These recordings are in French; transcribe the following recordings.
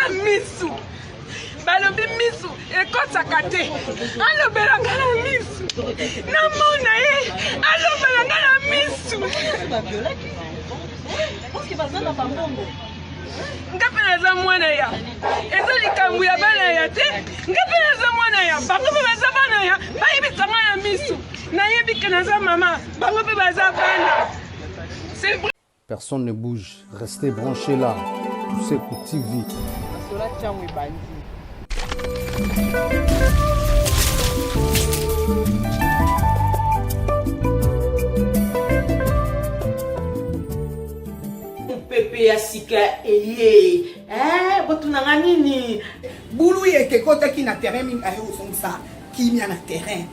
misu balobi misu ekotaka te alobelanga na misu namona ye alobelanga na misu nga mpe naza mwana ya eza likambo ya bana ya te nga mpe naza mwana ya bango mpe baza bana ya bayebisanga na misu nayebi ke naza mama bango mpe baza bana. Personne ne bouge, restez branchés là. Tuseku TV. Pepe ya sika eye botunanga nini bulu yeke kota ki na terrain mingi ayo osongisa kimia na terrain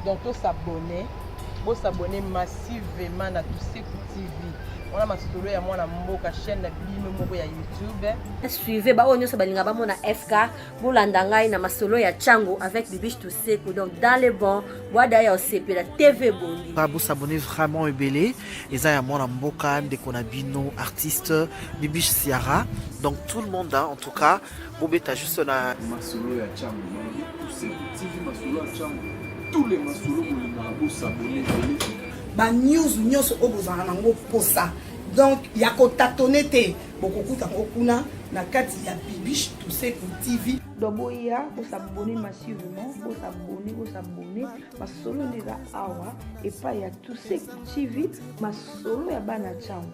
donc s'abonner massivement na Tuseku TV. On a masolo ya mwana mboka chaîne na bino moko ya YouTube. Suivez ba onyo so balinga ba mona FK bolanda ngai na masolo ya Chango avec Bibiche Tuseku. Donc dans les bons wada ya OCP la TV bondi. Ba s'abonner vraiment ebelé eza ya mwana mboka ndeko na bino artiste Bibiche Siara. Donc tout le monde en tout cas bobeta juste na masolo ya Chango Tuseku TV masolo ya Chango. Tous les masolo bolinga bo s'abonner ba news nyonso obozana nango posa donc ya kotatone te bokokuta kuna na kati ya Bibiche Tuseku TV. Doboya s'abonner massivement s'abonner masolo ndeza awa et pas ya Tuseku TV masolo ya bana Chango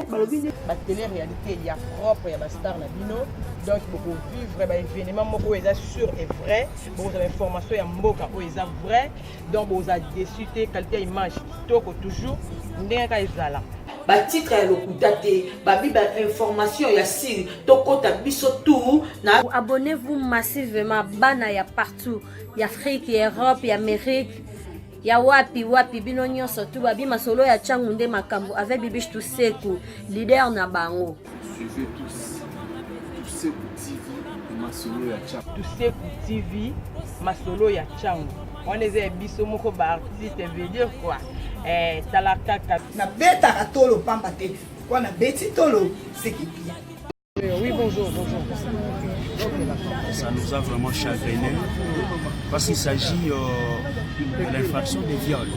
balobi ba télé réalité ya propre ya ba star na bino donc beaucoup vivre ba événement moko eza sûr et vrai beaucoup d'information ya mboka o eza vrai donc vous a déçu qualité image toko toujours ndeka ezala ba titre ya lokuta te ba bi ba information ya siri tokota biso tout na. Abonnez-vous massivement bana ya partout ya Afrique ya Europe ya Amérique ya wapi bino nyonso tu babi masolo ya Chango nde makambo avec Bibiche Tuseku leader na bango. Suivez tous Tuseku TV masolo ya Chango. Tuseku TV masolo ya Chango. On est biso moko ba artiste veut dire quoi talaka na beta tolo pamba te quoi na beti tolo c'est qui bien. Oui bonjour. Ça nous a vraiment chagriné parce qu'il s'agit de l'infraction de viol.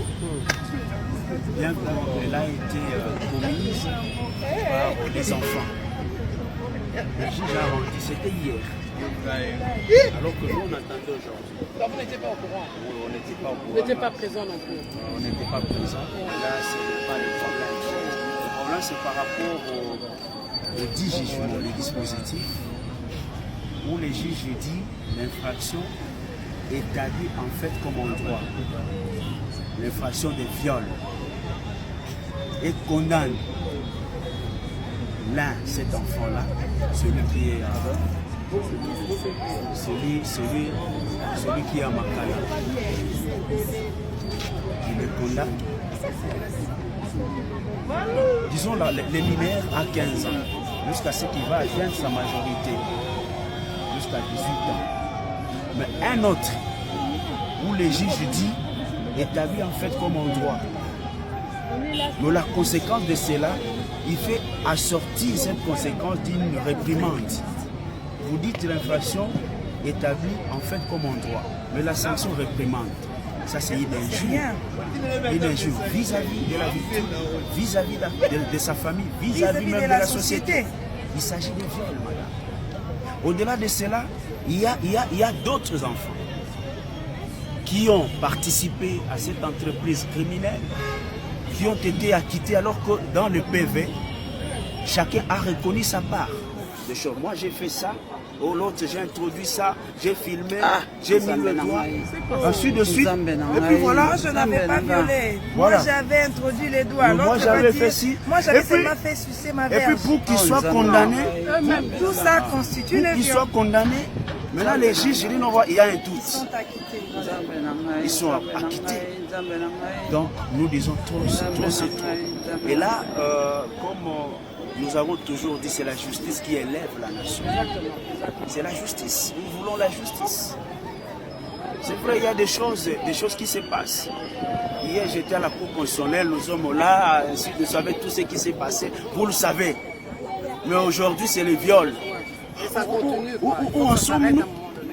Bien qu'elle a été commise par des enfants. Le juge a rendu, c'était hier. Alors que nous on attendait aujourd'hui. Vous n'étiez pas au courant? Oui, on n'était pas au courant. Vous n'étiez pas présent non plus? On n'était pas présent. Là, ce n'est pas le problème. Le problème, c'est par rapport au dit jugement, le dispositif, où les juges disent l'infraction établie en fait comme un droit. L'infraction de viol. Et condamne l'un, cet enfant-là, celui qui est celui qui est à Makala, il le condamne. Disons les mineurs à 15 ans, jusqu'à ce qu'il va atteindre sa majorité, jusqu'à 18 ans. Mais un autre, où les juges disent, établi en fait comme un droit. Mais la conséquence de cela, il fait assortir cette conséquence d'une réprimande. Vous dites l'infraction établie en fait comme un droit, mais la sanction réprimande. Ça c'est une injure vis-à-vis de la victime, vis-à-vis de sa famille, vis-à-vis même de la société. Il s'agit de viol, madame. Au-delà de cela, il y a d'autres enfants qui ont participé à cette entreprise criminelle, qui ont été acquittés alors que dans le PV, chacun a reconnu sa part. Moi j'ai fait ça, l'autre j'ai introduit ça, j'ai filmé, j'ai mis le doigt, ensuite de suite. Et puis voilà. Moi je n'avais pas violé, voilà. Moi j'avais introduit les doigts. Moi j'avais fait ci. Moi j'avais seulement fait sucer ma verge. Et puis pour qu'il soit condamné, tout ça constitue une violence. Pour qu'il soit condamné, maintenant les juges disent non, il y a un doute. Ils sont acquittés. Ils sont acquittés. Donc nous disons trop c'est trop. Et là, comme nous avons toujours dit, c'est la justice qui élève la nation. C'est la justice. Nous voulons la justice. C'est vrai, il y a des choses qui se passent. Hier, j'étais à la Cour constitutionnelle, nous sommes là, ainsi de savez tout ce qui s'est passé. Vous le savez. Mais aujourd'hui, c'est le viol. Où en sommes-nous?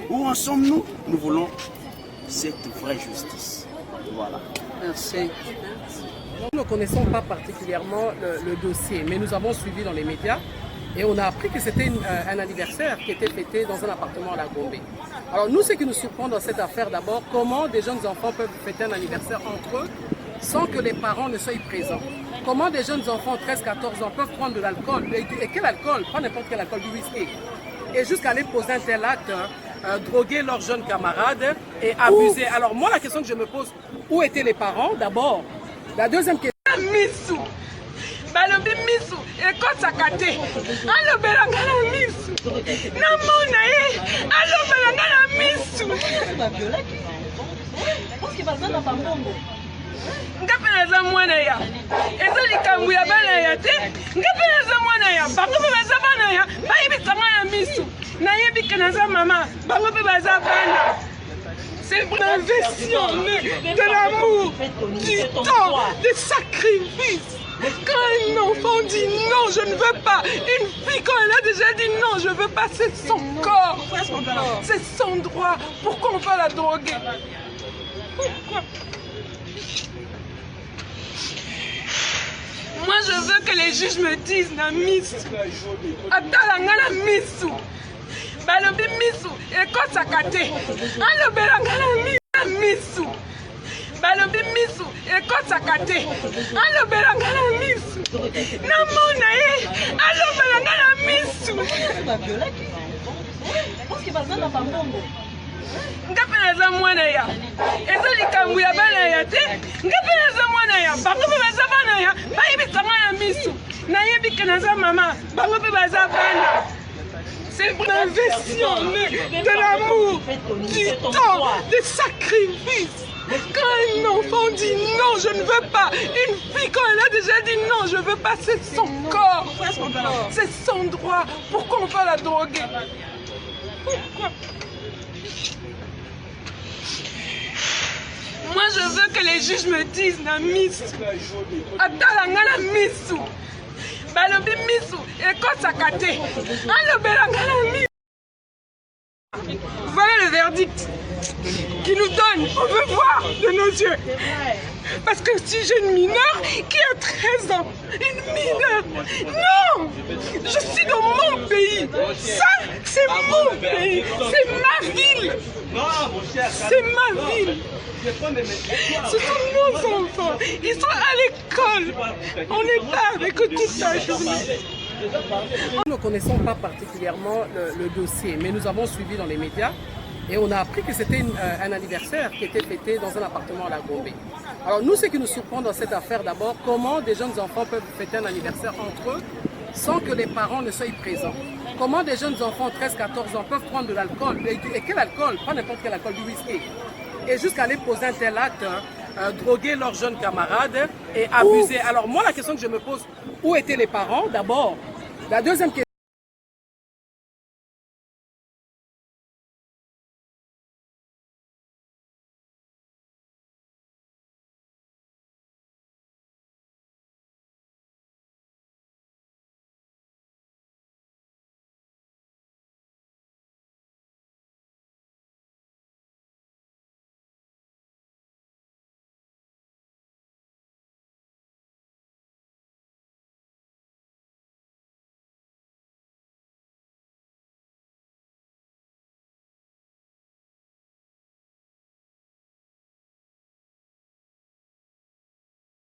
Où en sommes-nous? Nous voulons cette vraie justice. Voilà. Merci. Nous ne connaissons pas particulièrement le dossier, mais nous avons suivi dans les médias et on a appris que c'était un anniversaire qui était fêté dans un appartement à la Gombe. Alors nous, ce qui nous surprend dans cette affaire d'abord, comment des jeunes enfants peuvent fêter un anniversaire entre eux sans que les parents ne soient présents. Comment des jeunes enfants, 13-14 ans, peuvent prendre de l'alcool, et quel alcool? Pas n'importe quel alcool, du whisky. Et jusqu'à aller poser un tel acte, droguer leurs jeunes camarades et abuser. Alors moi, la question que je me pose, où étaient les parents d'abord? La deuxième question... Misu, balobi misu, ekosaka te, alobelanga na misu, namona ye, alobelanga na misu. Ngape naza mwana ya, eza likambo ya bana ya te, ngape naza mwana ya, bango mpe baza bana ya, bayebisanga na misu, nayebi ke naza mama, bango mpe baza bana. C'est une investion de l'amour, du temps, des sacrifices. Quand un enfant dit non, je ne veux pas, une fille quand elle a déjà dit non, je ne veux pas, c'est son corps, c'est son droit. Pourquoi on va la droguer? Pourquoi? Moi je veux que les juges me disent na misu, atalanga na misu. Balobi misu, ekosaka te, alobelanga na misu. Balobi misu, ekosaka te, alobelanga na misu. Namona ye, alobelanga na misu. Ngape naza mwana ya, eza likambo ya bana ya te, ngape naza mwana ya, bango mpe baza bana ya, bayebisanga na misu, nayebi ke naza mama, bango mpe baza bana. C'est une investion de l'amour, du temps, des sacrifices. Quand un enfant dit non, je ne veux pas, une fille quand elle a déjà dit non, je ne veux pas, c'est son corps, c'est son droit. Pourquoi on va la droguer? Pourquoi? Moi je veux que les juges me disent na misu, atalanga na misu. Balobi misu, ekosaka te, alobelanga na misu. Voilà le verdict qui nous donne, on veut voir de nos yeux. Parce que si j'ai une mineure qui a 13 ans, une mineure, non, je suis dans mon pays, ça c'est mon pays, c'est ma ville, c'est ma ville. Ce sont nos enfants, ils sont à l'école, on est là avec eux toute la journée. Nous ne connaissons pas particulièrement le dossier, mais nous avons suivi dans les médias et on a appris que c'était un anniversaire qui était fêté dans un appartement à la Gombe. Alors nous, ce qui nous surprend dans cette affaire d'abord, comment des jeunes enfants peuvent fêter un anniversaire entre eux sans que les parents ne soient présents. Comment des jeunes enfants, 13-14 ans, peuvent prendre de l'alcool, et quel alcool? Pas n'importe quel alcool, du whisky. Et jusqu'à aller poser un tel acte, droguer leurs jeunes camarades et abuser. Alors moi, la question que je me pose, où étaient les parents d'abord? La deuxième question...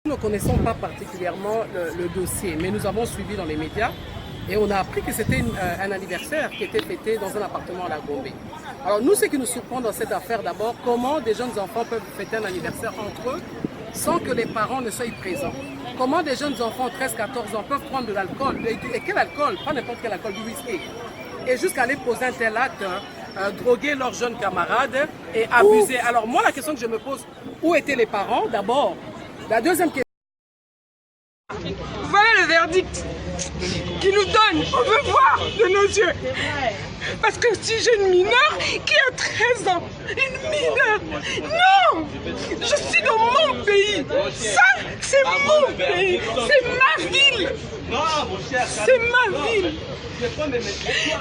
Nous ne connaissons pas particulièrement le dossier, mais nous avons suivi dans les médias et on a appris que c'était un anniversaire qui était fêté dans un appartement à la Gombe. Alors nous, ce qui nous surprend dans cette affaire d'abord, comment des jeunes enfants peuvent fêter un anniversaire entre eux sans que les parents ne soient présents. Comment des jeunes enfants, 13-14 ans, peuvent prendre de l'alcool, et quel alcool? Pas n'importe quel alcool, du whisky. Et jusqu'à aller poser un tel acte, droguer leurs jeunes camarades et abuser. Alors moi, la question que je me pose, où étaient les parents d'abord? La deuxième question... Voilà le verdict qui nous donne, on veut voir de nos yeux. Parce que si j'ai une mineure qui a 13 ans, une mineure, non, je suis dans mon pays, ça C'est mon pays, c'est ma ville. C'est ma ville.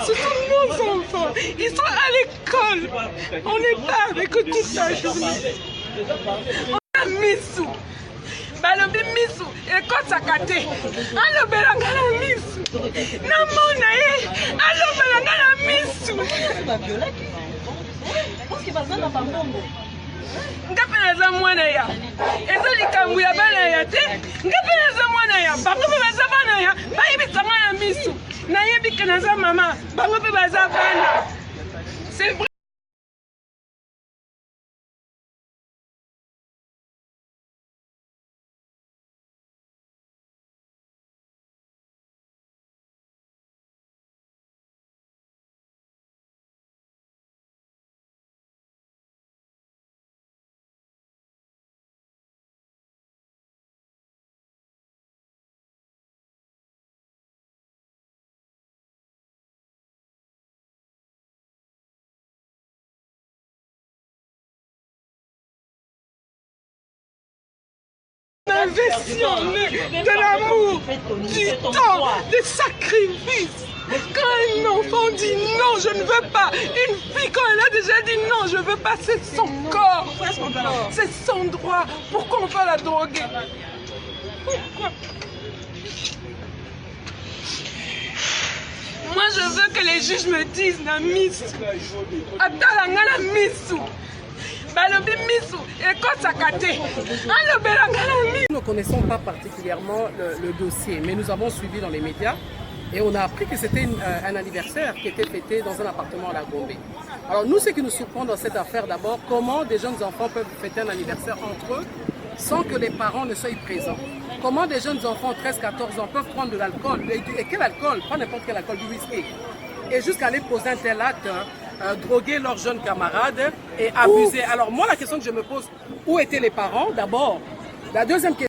Ce sont nos enfants. Ils sont à l'école. On est là avec eux toute la journée. On a Missou. Balobi Missou. Ekosaka te. Alobelanga na Missou. Namona ye. Alobelanga na Missou. Ngape naza mwana ya. Eza likambo ya bana ya te. Ngape naza mwana ya. Bango pe baza bana ya. Bayebisanga na Missou. Nayebi ke naza mama. Bango pe baza bana. C'est vrai. Investir de l'amour, du temps, des sacrifices. Quand un enfant dit non, je ne veux pas, une fille quand elle a déjà dit non, je ne veux pas, c'est son corps, c'est son droit. Pourquoi on va la droguer? Pourquoi? Moi je veux que les juges me disent na Missou, atalanga na Missou. Nous ne connaissons pas particulièrement le dossier, mais nous avons suivi dans les médias et on a appris que c'était un anniversaire qui était fêté dans un appartement à la Gombe. Alors nous, ce qui nous surprend dans cette affaire d'abord, comment des jeunes enfants peuvent fêter un anniversaire entre eux sans que les parents ne soient présents. Comment des jeunes enfants, 13-14 ans, peuvent prendre de l'alcool, et quel alcool? Pas n'importe quel alcool, du whisky. Et jusqu'à aller poser un tel acte, droguer leurs jeunes camarades et abuser. Alors moi, la question que je me pose, où étaient les parents d'abord? La deuxième question,